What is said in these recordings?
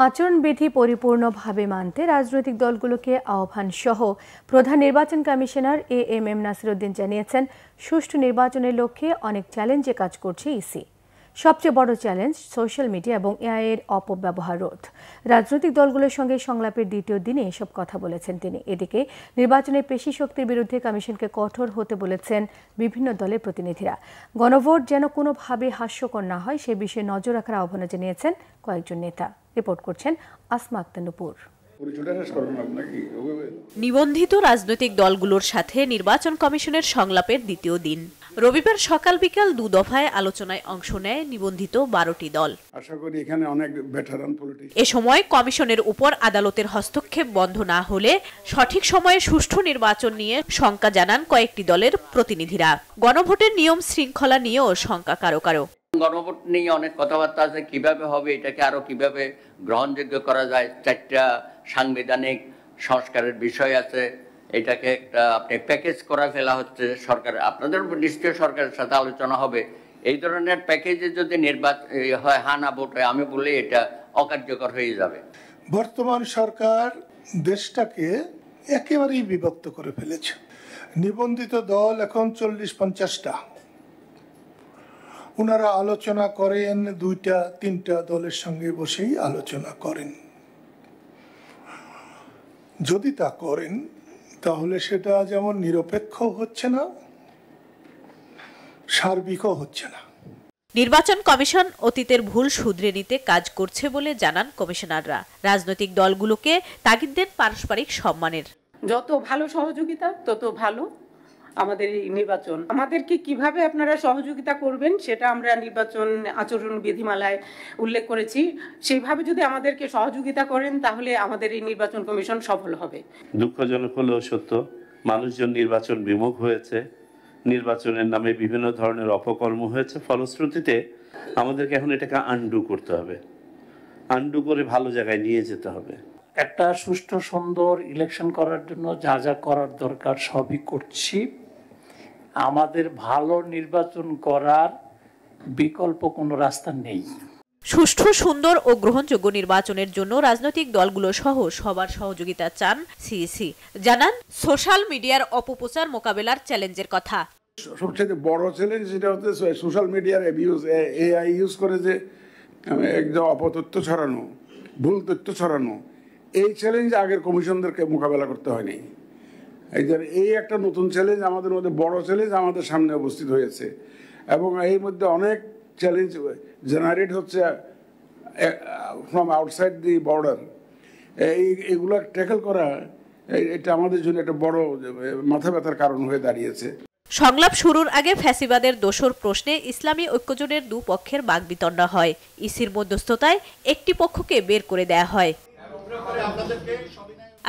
আচরণবিধি পরিপূর্ণভাবে মানতে রাজনৈতিক দলগুলোকে আহ্বান সহ প্রধান নির্বাচন কমিশনার এএমএম নাসিরউদ্দিন জানিয়েছেন, সুষ্ঠু নির্বাচনের লক্ষ্যে অনেক চ্যালেঞ্জে কাজ করছে ইসি। সবচেয়ে বড় চ্যালেঞ্জ সোশ্যাল মিডিয়া এবং এআই এর অপব্যবহার রোধ। রাজনৈতিক দলগুলোর সঙ্গে সংলাপের দ্বিতীয় দিনে এসব কথা বলেছেন তিনি। এদিকে নির্বাচনের পেশি শক্তির বিরুদ্ধে কমিশনকে কঠোর হতে বলেছেন বিভিন্ন দলের প্রতিনিধিরা। গণভোট যেন কোনোভাবে হাস্যকর না হয় সে বিষয়ে নজর রাখার আহ্বান জানিয়েছেন কয়েকজন নেতা। রিপোর্ট করছেন আসমা আক্তার নূপুর। নিবন্ধিত রাজনৈতিক দলগুলোর সাথে নির্বাচন কমিশনের সংলাপের দ্বিতীয় দিন রবিবার সকাল বিকাল দু দফায় আলোচনায় অংশ নেয় নিবন্ধিত 12টি দল। আশা করি এখানে অনেক ভেটারান পলিটিশিয়ান। এ সময় কমিশনের উপর আদালতের হস্তক্ষেপ বন্ধ না হলে সঠিক সময়ে সুষ্ঠু নির্বাচন নিয়ে শঙ্কা জানান কয়েকটি দলের প্রতিনিধিরা। গণভোটের নিয়ম শৃঙ্খলা নিয়েও শঙ্কা কারো কারো। গণভোট নিয়ে অনেক কথাবার্তা আছে, কিভাবে হবে, এটাকে আরো কিভাবে গ্রহণযোগ্য করা যায়। 4টা সাংবিধানিক সংস্কারের বিষয় আছে, এটাকে একটা আপনি প্যাকেজ করা ফেলা হচ্ছে সরকার। আপনাদের নিশ্চয় সরকারের সাথে আলোচনা হবে। এই ধরনের প্যাকেজে যদি নির্বাচন হয়, হানা ভোট হয়, আমি বলি এটা অকার্যকর হয়ে যাবে। বর্তমান সরকার দেশটাকে একেবারেই বিভক্ত করে ফেলেছে। নিবন্ধিত দল এখন 40-50টা। ওনারা আলোচনা করেন 2-3টা দলের সঙ্গে বসেই আলোচনা করেন। যদি তা করেন তাহলে সেটা যেমন নিরপেক্ষ হচ্ছে না, সার্বিকও হচ্ছে না। নির্বাচন কমিশন অতীতের ভুল শুধরে নিতে কাজ করছে বলে জানান কমিশনাররা। রাজনৈতিক দলগুলোকে তাগিদ দেন পারস্পরিক সম্মানের। যত ভালো সহযোগিতা তত ভালো আমাদের এই নির্বাচন। আমাদেরকে কিভাবে আপনারা সহযোগিতা করবেন সেটা আমরা নির্বাচন আচরণ বিধিমালায় উল্লেখ করেছি। সেইভাবে যদি আমাদেরকে সহযোগিতা করেন তাহলে আমাদের এই নির্বাচন কমিশন সফল হবে। দুঃখজনক হলেও সত্য, মানুষজন নির্বাচন বিমুখ হয়েছে। নির্বাচনের নামে বিভিন্ন ধরনের অপকর্ম হয়েছে। ফলশ্রুতিতে আমাদেরকে এখন এটাকে আন্ডু করতে হবে, আন্ডু করে ভালো জায়গায় নিয়ে যেতে হবে। একটা সুষ্ঠু সুন্দর ইলেকশন করার জন্য যা যা করার দরকার সবই করছি। আমাদের ভালো নির্বাচন করার বিকল্প কোনো রাস্তা নেই। সুষ্ঠু সুন্দর ও গ্রহণযোগ্য নির্বাচনের জন্য রাজনৈতিক দলগুলো সহ সবার সহযোগিতা চান সিইসি। জানান সোশ্যাল মিডিয়ার অপপ্রচার মোকাবেলার চ্যালেঞ্জের কথা। সবচেয়ে বড় চ্যালেঞ্জ যেটা হচ্ছে সোশ্যাল মিডিয়ার অ্যাবিউজ, এআই ইউজ করে যে একদম অপতথ্য ছড়ানো, ভুল তথ্য ছড়ানো। এই চ্যালেঞ্জ আগের কমিশনদেরকে মোকাবেলা করতে হয়নি। এই একটা নতুন চ্যালেঞ্জ আমাদের মধ্যে, বড় চ্যালেঞ্জ আমাদের সামনে উপস্থিত হয়েছে এবং এর মধ্যে অনেক চ্যালেঞ্জ জেনারেট হচ্ছে ফ্রম আউটসাইড দি বর্ডার। এইগুলো ট্যাকেল করা এটা আমাদের জন্য একটা বড় মাথা ব্যথার কারণ হয়ে দাঁড়িয়েছে। সংলাপ শুরুর আগে ফ্যাসিবাদের দোসর প্রশ্নে ইসলামী ঐক্যজোটের দুপক্ষের বাকবিতণ্ডা হয়। ইসির মধ্যস্থতায় একটি পক্ষকে বের করে দেয়া হয়।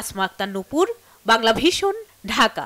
আসমা আক্তার নূপুর, বাংলা ভিশন, ঢাকা।